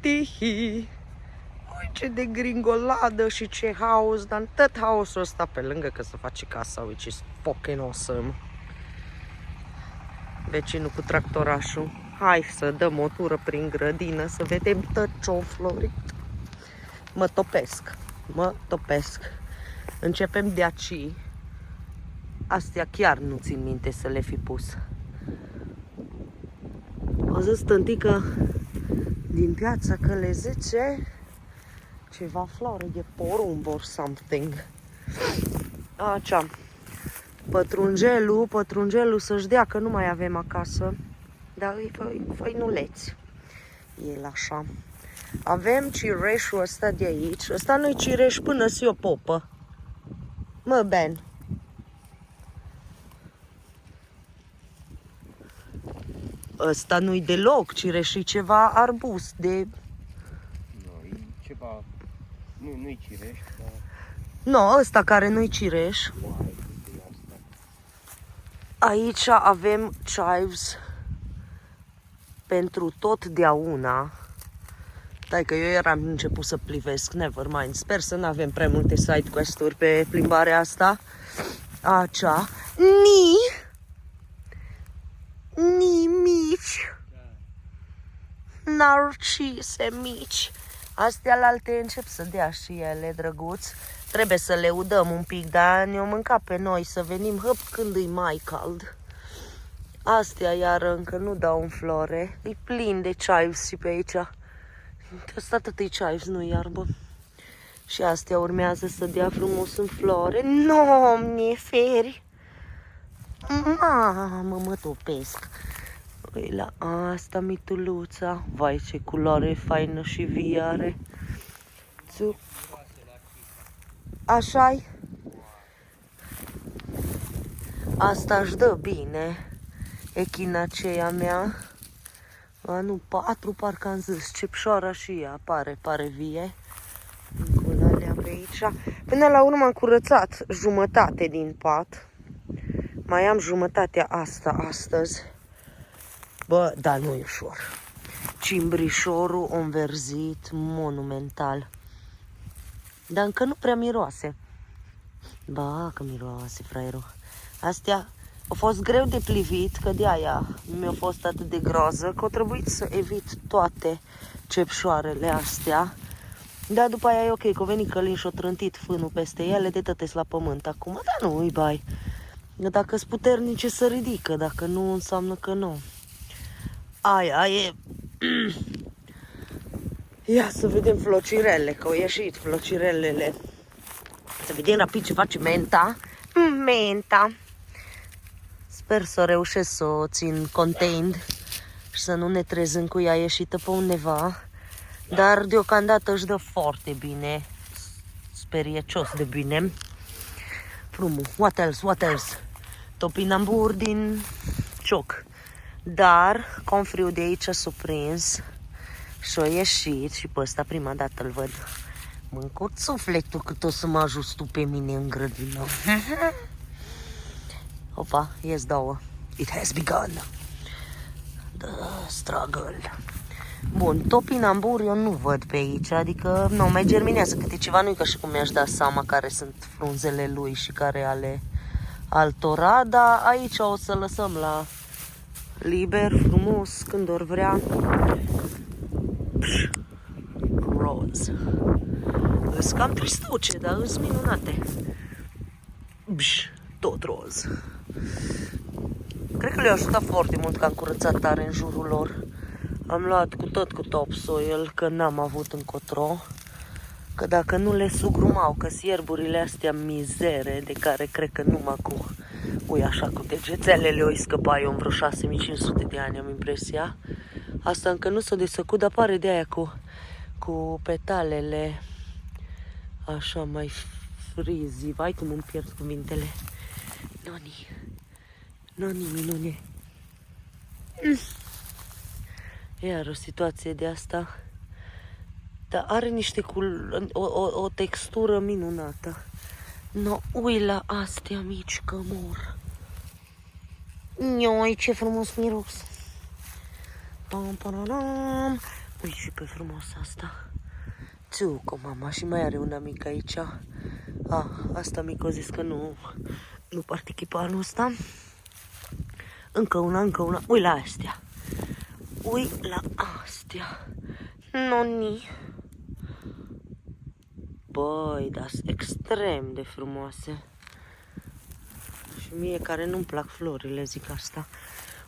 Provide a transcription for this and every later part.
Tihi. Ui, ce de gringoladă și ce haos, dar tot haosul ăsta pe lângă că se face casa, which is fucking awesome. Vecinul cu tractorașul. Hai să dăm o tură prin grădină, să vedem tot ce-o florit. Mă topesc. Începem de aici. Astea chiar nu țin minte să le fi pus. O zis tântică din piață că le zice ceva floare de porumb or something. Așa. Pătrunjelul să-și dea că nu mai avem acasă. Dar e făinuleț. El așa. Avem cireșul ăsta de aici. Ăsta nu-i cireș până si o popă. Mă, Ben. Ăsta nu-i deloc cireș, e ceva arbust de... Nu, e ceva... Nu-i cireș, dar... Nu, ăsta care nu-i cireș. Aici avem chives pentru totdeauna. Dai că eu eram început să plivesc, never mind. Sper să nu avem prea multe side quest-uri pe plimbarea asta. Așa. Ni mici. Narcise mici. Astea la alte încep să dea și ele, drăguț. Trebuie să le udăm un pic, dar ne-o mânca pe noi să venim hăp când e mai cald. Astea iar încă nu dau în flore. E plin de chives și pe aici. Asta atât e chives, nu iarbă. Și astea urmează să dea frumos în flore. Domne, feri! Mamă, mă topesc. Ui, la asta mituluța. Vai, ce culoare faină și vie are. Așa-i? Asta își dă bine. Echinaceea mea. A, nu, 4 parcă am zis. Cepșoara și ea pare vie. Încularea pe aici. Până la urmă am curățat jumătate din pat. Mai am jumătatea asta astăzi. Bă, dar nu e ușor. Cimbrișorul înverzit monumental. Dar încă nu prea miroase. Ba, că miroase, fraierul. Astea au fost greu de plivit, că de aia mi-a fost atât de groază, că a trebuit să evit toate cepșoarele astea. Dar după aia e ok, că a venit Călin și-a trântit fânul peste ele, de tot la pământ acum. Dar nu, îi bai. Dacă sunt puternice, să ridică, dacă nu, înseamnă că nu. Aia e... Ia să vedem flocirele, că au ieșit flocirelele. Să vedem rapid ce face menta. Menta. Sper să reușesc să o țin contained și să nu ne trezim cu ea ieșită pe undeva. Dar deocamdată își dă foarte bine. Speriecios de bine. Frumos. What else? Topinambur din cioc. Dar confriul de aici s-a prins și a ieșit și pe ăsta prima dată îl văd. Mâncut sufletul cât o să mă ajut tu pe mine în grădină. Opa, ies două. It has begun. The struggle. Bun, topinambur eu nu văd pe aici, adică nu, mai germinează câte ceva, nu-i ca și cum mi-aș da seama care sunt frunzele lui și care ale altora, dar aici o să lăsăm la liber, frumos, când ori vrea. Roz. Îs cam tristuce, dar îs minunate. Tot roz. Cred că le-a ajutat foarte mult că am curățat tare în jurul lor. Am luat cu topsoil, că n-am avut încotro. Că dacă nu le sugrumau, că ierburile astea mizere, de care cred că numai cu... Ui, așa, cu degețelele o-i scăpa eu în vreo 6500 de ani, am impresia. Asta încă nu s-a desfăcut, dar pare de aia cu petalele așa mai frizi. Vai cum îmi pierd cuvintele. Noni, minune. Iar o situație de asta. Dar are niște o textură minunată. No, ui la astea mici că mor. Ioi, ce frumos miros. Pam, pam, pam. Ui, și pe frumos asta. Țuco, mama, și mai are una mică aici. Asta mică a zis că nu participă anul ăsta. Încă una. Ui la astea. Noni. Băi, dar sunt extrem de frumoase. Și mie care nu-mi plac florile, zic asta.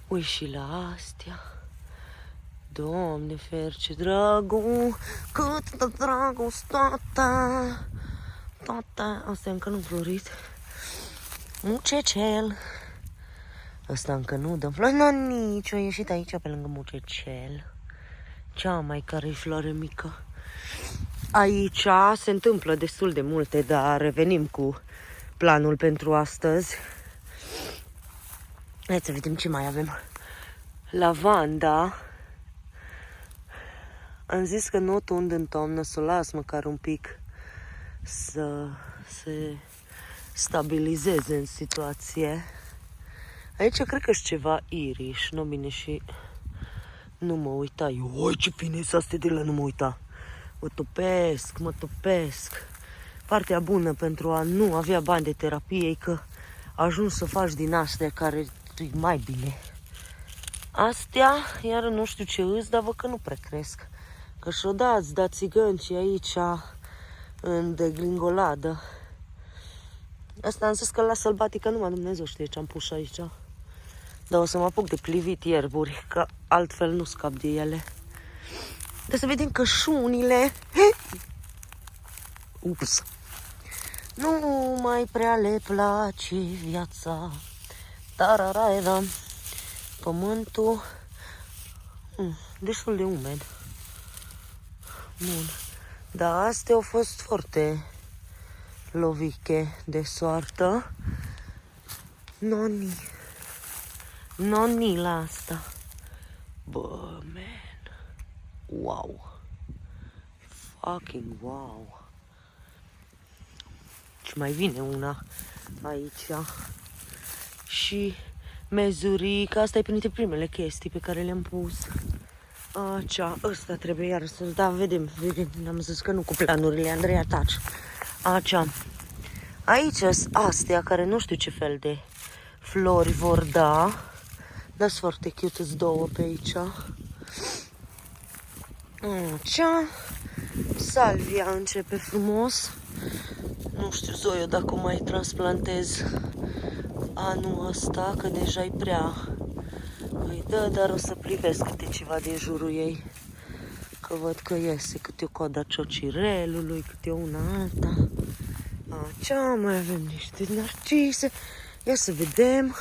Ui și la astea. Doamne ferce, dragul, cât de dragoste, tata. Astea încă nu florit. Mucecel. Ăsta încă nu dă flori. Nu, nici. A ieșit aici pe lângă mucecel. Cea mai care-i floare mică. Aici se întâmplă destul de multe, dar revenim cu planul pentru astăzi. Hai să vedem ce mai avem. Lavanda. Am zis că nu tund în toamnă, să o las măcar un pic să se stabilizeze în situație. Aici cred că-s ceva iriș, nu bine și nu mă uita. Oi, ce fine să astea de la nu mă uita. Mă topesc. Partea bună pentru a nu avea bani de terapie e că ajungi să faci din astea care e mai bine. Astea, iar nu știu ce îs, dar văd că nu prea cresc. Că și-o dați, țigăncii aici în deglingoladă. Asta am zis că la sălbatică numai Dumnezeu știe ce am pus aici. Dar o să mă apuc de plivit ierburi, că altfel nu scap de ele. Dar să vedem cășunile. Ups. Nu mai prea le place viața. Tararaera. Pământul destul de umed. Bun. Dar astea au fost foarte loviche de soartă. Noni la asta. Bă, man. Wow. Fucking wow. Și mai vine una aici. Și mezurica. Asta e printre primele chestii pe care le-am pus. Ăsta trebuie iar să-l da, vedem. Am zis că nu cu planurile, Andreea, taci. Aici sunt astea care nu știu ce fel de flori vor da. Dar sunt foarte cute, sunt două pe aici. Salvia începe frumos. Nu știu, Zoio, dacă o mai transplantez anul ăsta, că deja e prea îi dă, dar o să privesc câte ceva din jurul ei. Că văd că iese câte o coada ciocirelului, câte una alta. Mai avem niște narcise. Ia să vedem.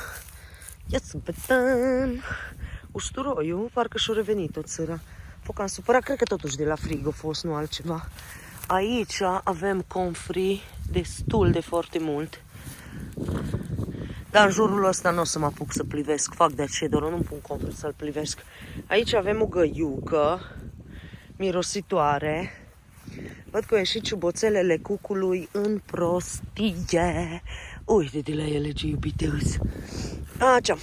Usturoiul, parcă și-a revenit o țăra. Foc am supărat, cred că totuși de la frig a fost, nu altceva. Aici avem comfrey destul de foarte mult. Dar în jurul ăsta nu o să mă apuc să plivesc. Fac de aceea, doar nu-mi pun comfrey să-l plivesc. Aici avem o găiucă mirositoare. Văd că au ieșit ciuboțelele cucului în prostie. Uite de la ele ce iubite îs. Merge.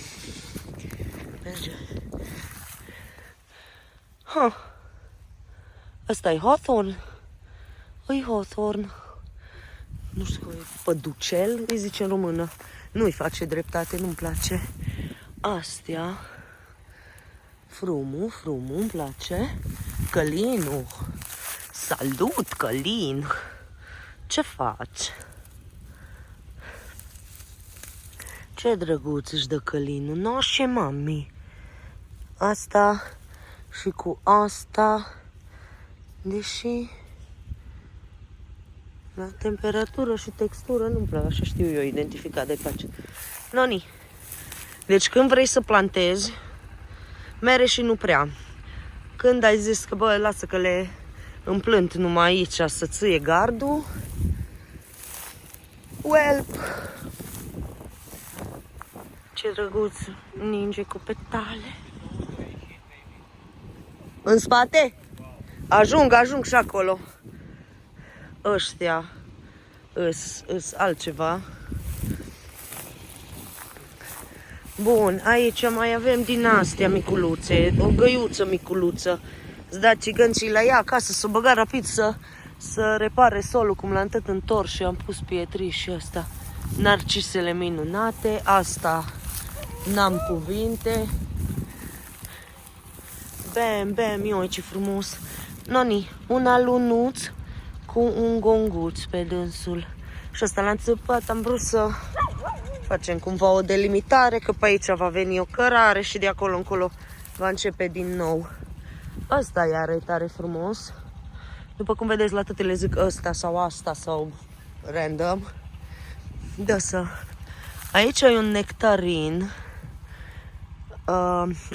Ăsta e hawthorn. Îi hawthorn. Nu știu, e păducel, îi zice în română. Nu-i face dreptate, nu-mi place. Astea. Frumul, îmi place. Călinul. Salut, Călin. Ce faci? Ce drăguț își dă Călinul. Noșe, mami. Asta și cu asta. Deși la temperatură și textură nu-mi plac, așa știu eu identifica de face. Noni. Deci când vrei să plantezi, mere și nu prea. Când ai zis că, bă, lasă că le împlânt numai aici să ție gardul, welp. Ce drăguț, ninge cu petale. În spate? Ajung și acolo. Ăștia îs altceva. Bun, aici mai avem din astea miculuțe, o găiuță miculuță. Îți da țigăncii la ea acasă, s-o băga rapid să repare solul, cum l-am tot întors și am pus pietrii și ăsta. Narcisele minunate, asta n-am cuvinte. Bam, bam, ioi ce frumos. Noni, un alunuț cu un gonguț pe dânsul. Și ăsta l-am țăpat, am vrut să facem cumva o delimitare, că pe aici va veni o cărare și de acolo încolo va începe din nou. Ăsta e are tare frumos. După cum vedeți, la toate le zic ăsta sau asta sau random. Da, să. Aici e un nectarin.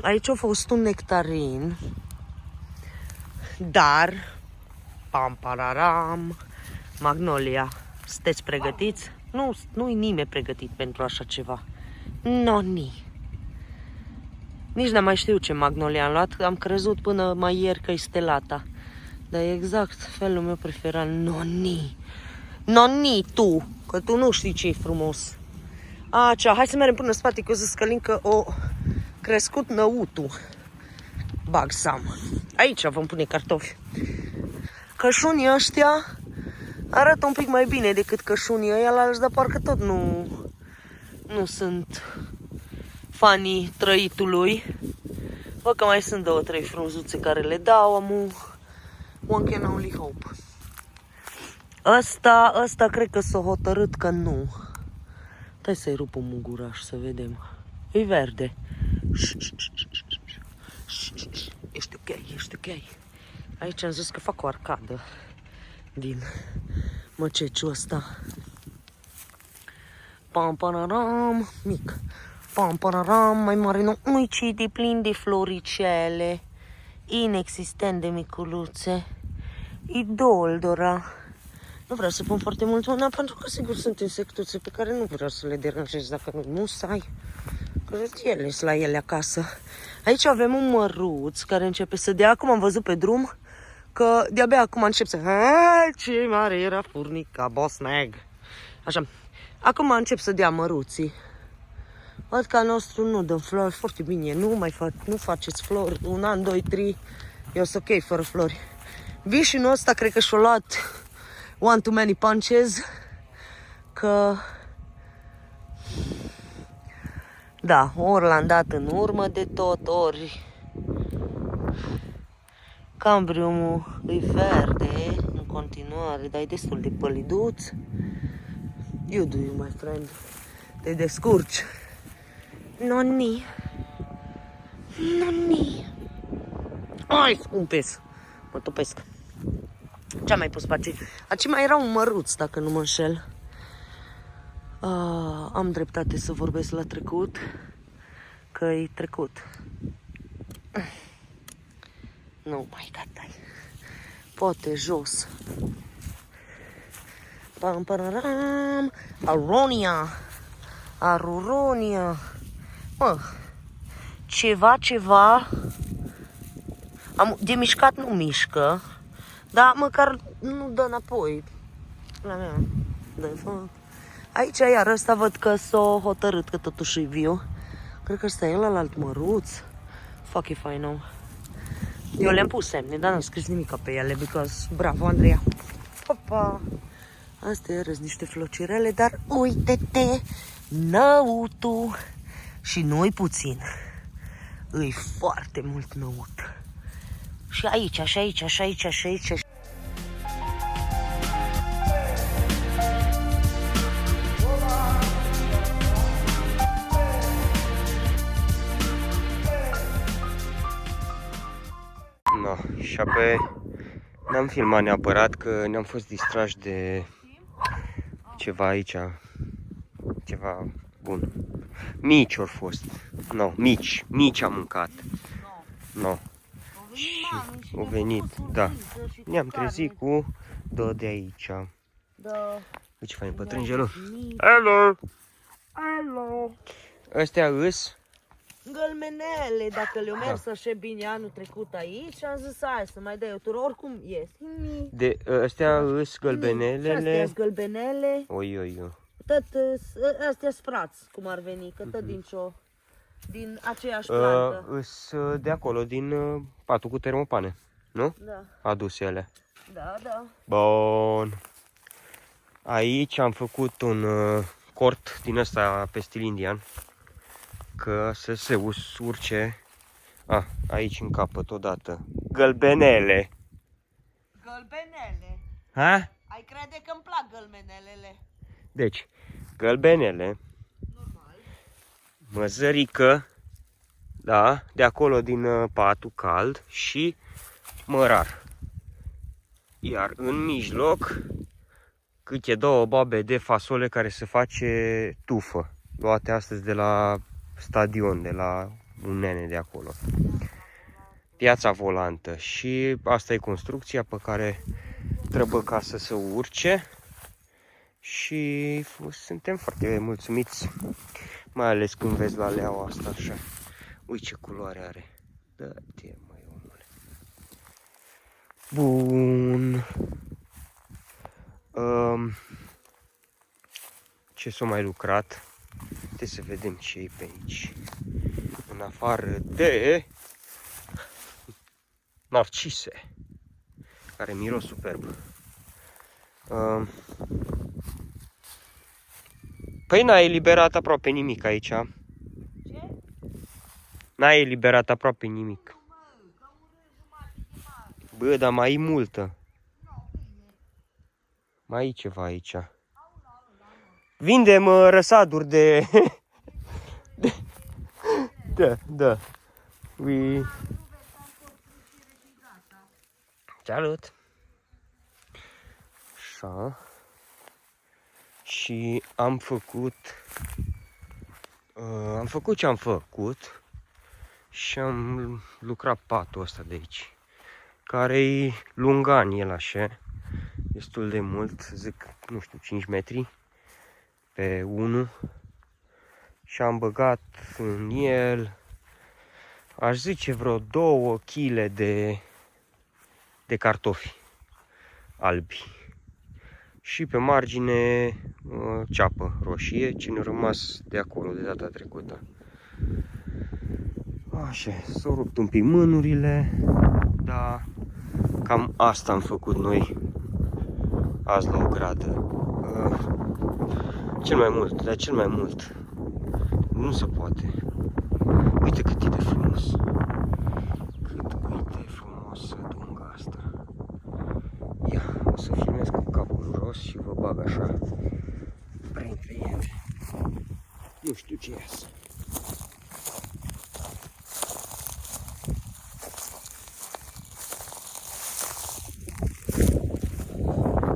Aici a fost un nectarin. Dar, pam pararam, magnolia. Sunteți pregătiți? Nu-i nimeni pregătit pentru așa ceva. Noni. Nici n-am mai știut ce magnolia am luat. Am crezut până mai ieri că e stelata. Dar e exact felul meu preferat. Noni. Noni, tu. Că tu nu știi ce e frumos. Acea, hai să mergem până în spate, că o să scălim că o crescut năutul. Bag seama. Aici vom pune cartofi. Cășunii ăștia arată un pic mai bine decât cășunii ăia la alți, dar parcă tot nu sunt fanii trăitului. Văd că mai sunt 2-3 frunzuțe care le dau, one can only hope. Ăsta cred că s-a hotărât că nu. Hai să-i rup un muguraș să vedem. E verde. Ești ok, ești ok. Aici am zis că fac o arcadă din măceciul ăsta. Pam pararam, mic. Pam pararam, mai mare nu uicide, plin de floricele. Inexistent de miculuțe. Idoldora. Nu vreau să pun foarte mult una pentru că sigur sunt insectuțe pe care nu vreau să le deranjez dacă nu musai. Că ele sunt la ele acasă. Aici avem un măruț care începe să dea. Acum am văzut pe drum că de-abia acum încep să... Ce mare era furnica, boss mag. Așa. Acum încep să dea măruții. Văd că al nostru nu dă flori. Foarte bine. Nu faceți flori. 1 an, 2, 3. Eu sunt ok fără flori. Vișinul ăsta cred că și-a luat one too many punches. Că... Da, ori l-am dat în urmă de tot, ori cambriumul e verde în continuare, dar e destul de păliduț. You do you, my friend. Te descurci. Noni. Noni. Ai, scumpes. Mă topesc. Ce-am mai pus pe aici? Aici mai era un măruț, dacă nu mă înșel. Am dreptate să vorbesc la trecut, că e trecut. Nu mai gata. Poate jos. Pam pararam. Aronia. Aruronia. Mă, ceva. De mișcat nu mișcă, dar măcar nu dă înapoi. La mea. De fapt. Aici iar ăsta văd că s-a hotărât că totuși e viu. Cred că ăsta e ălalt măruț. Fuck if I know. Eu le-am pus semne, dar n-am scris nimic pe ele, because bravo, Andreea. Opa! Astea iarăs niște flocirele, dar uite-te, năutul. Și nu-i puțin. Îi foarte mult năut. Și aici, și aici, și aici, și aici. No, și apoi n-am filmat neapărat că ne-am fost distrași de ceva aici. Ceva bun. Mici au fost. No, mici am mâncat. No. Și au venit, da. Ne-am trezit cu două de aici. Da. Ce fain pătrânjelul. Hello! Hello! Astea îs Gălmenele, dacă le-au mers așa bine anul trecut aici, am zis hai să mai dai o tură, oricum ies. de astea îs gălbenelele. Astea sunt gălbenele, Oi. tot astea sunt frați, cum ar veni, că tot din aceeași plantă. Îs de acolo, din patul cu termopane. nu? Da, Aduse ele. da, da. Bun. Aici am făcut un cort din ăsta pe stil indian. Că să se urce. Aici în capăt odată. Gălbenele. Gălbenele. Ha? Ai crede că îmi plac gălbenelele? Deci, gălbenele. Normal. Măzărică. Da, de acolo din patul cald și mărar. Iar în mijloc câte două boabe de fasole care se face tufă. Luate astăzi de la stadion, de la un nene de acolo. Piața volantă. Și asta e construcția pe care trebuie ca să se urce. Și suntem foarte mulțumiți. Mai ales când vezi la leaua asta așa. Uite ce culoare are. Dă-te, măi, omule. Bun. Ce s-a mai lucrat? Trebuie să vedem ce e pe aici. În afară de narcise, care miros superb. Păi n-ai eliberat aproape nimic aici. Ce? N-ai eliberat aproape nimic. Bă, dar mai e multă. Mai e ceva aici. Vindem răsaduri de... Da. Salut! Așa. Și am făcut ce am făcut și am lucrat patul ăsta de aici, care e lungan el așa, destul de mult, zic, nu știu, 5 metri pe 1 și am băgat în el, aș zice, vreo 2 kg de cartofi albi. Și pe margine ceapă roșie, ce ne-a rămas de acolo de data trecută. Așa, s-au rupt un pic mânurile, dar cam asta am făcut noi azi la o gradă. Cel mai mult, nu se poate. Uite cât e de frumos. Cât e frumos dunga asta. Ia, o să filmez cu capul jos și vă bag așa printre ele. Nu știu ce iasă.